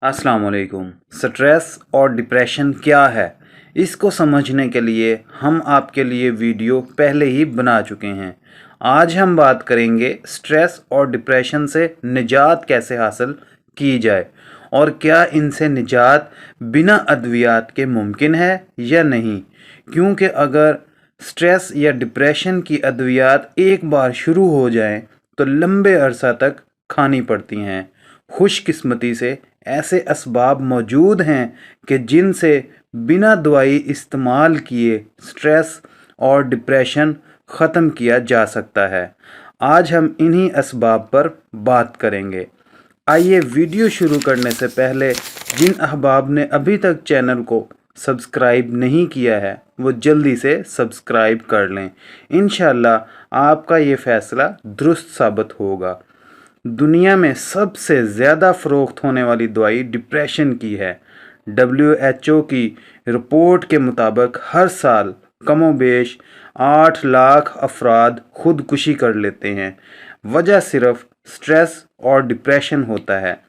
अस्सलाम वालेकुम। स्ट्रेस और डिप्रेशन क्या है, इसको समझने के लिए हम आपके लिए वीडियो पहले ही बना चुके हैं। आज हम बात करेंगे स्ट्रेस और डिप्रेशन से निजात कैसे हासिल की जाए और क्या इनसे निजात बिना अद्वियात के मुमकिन है या नहीं। क्योंकि अगर स्ट्रेस या डिप्रेशन की अद्वियात एक बार शुरू हो जाएं तो लंबे अरसा तक खानी पड़ती हैं। खुशकिस्मती से ऐसे असबाब मौजूद हैं कि जिनसे बिना दवाई इस्तेमाल किए स्ट्रेस और डिप्रेशन ख़त्म किया जा सकता है। आज हम इन्हीं असबाब पर बात करेंगे। आइए वीडियो शुरू करने से पहले जिन अहबाब ने अभी तक चैनल को सब्सक्राइब नहीं किया है वो जल्दी से सब्सक्राइब कर लें। इंशाअल्लाह आपका ये फ़ैसला दुरुस्त साबित होगा। दुनिया में सबसे ज़्यादा फ़रोख्त होने वाली दवाई डिप्रेशन की है। WHO की रिपोर्ट के मुताबिक हर साल कमोबेश 8 लाख अफराद खुदकुशी कर लेते हैं। वजह सिर्फ स्ट्रेस और डिप्रेशन होता है।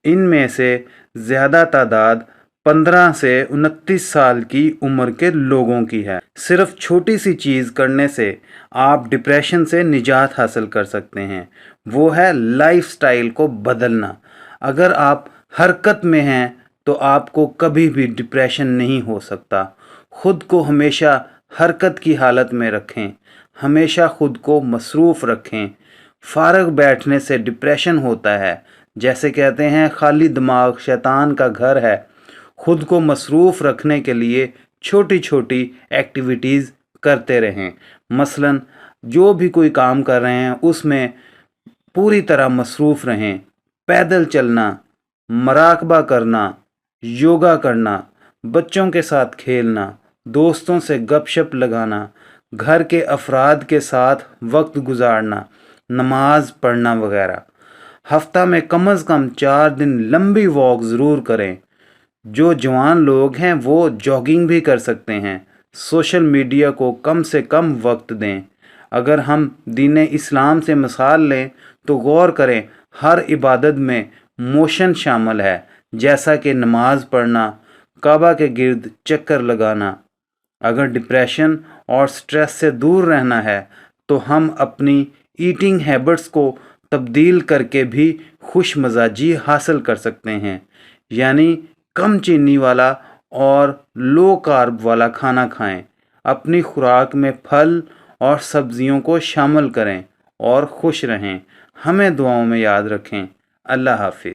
इनमें से ज़्यादा तादाद 15 से 29 साल की उम्र के लोगों की है। सिर्फ छोटी सी चीज़ करने से आप डिप्रेशन से निजात हासिल कर सकते हैं। वो है लाइफस्टाइल को बदलना। अगर आप हरकत में हैं तो आपको कभी भी डिप्रेशन नहीं हो सकता। ख़ुद को हमेशा हरकत की हालत में रखें, हमेशा ख़ुद को मसरूफ़ रखें। फ़ारग बैठने से डिप्रेशन होता है। जैसे कहते हैं खाली दिमाग शैतान का घर है। ख़ुद को मसरूफ़ रखने के लिए छोटी छोटी एक्टिविटीज़ करते रहें। मसलन जो भी कोई काम कर रहे हैं उसमें पूरी तरह मसरूफ़ रहें। पैदल चलना, मराकबा करना, योगा करना, बच्चों के साथ खेलना, दोस्तों से गपशप लगाना, घर के अफराद के साथ वक्त गुजारना, नमाज पढ़ना वगैरह। हफ्ता में कम अज़ कम 4 दिन लंबी वॉक ज़रूर करें। जो जवान लोग हैं वो जॉगिंग भी कर सकते हैं। सोशल मीडिया को कम से कम वक्त दें। अगर हम दीन इस्लाम से मिसाल लें तो गौर करें हर इबादत में मोशन शामिल है, जैसा कि नमाज पढ़ना, काबा के गिर्द चक्कर लगाना। अगर डिप्रेशन और स्ट्रेस से दूर रहना है तो हम अपनी ईटिंग हैबिट्स को तब्दील करके भी खुश मजाजी हासिल कर सकते हैं। यानी कम चीनी वाला और लो कार्ब वाला खाना खाएं। अपनी खुराक में फल और सब्जियों को शामिल करें और खुश रहें। हमें दुआओं में याद रखें। अल्लाह हाफिज़।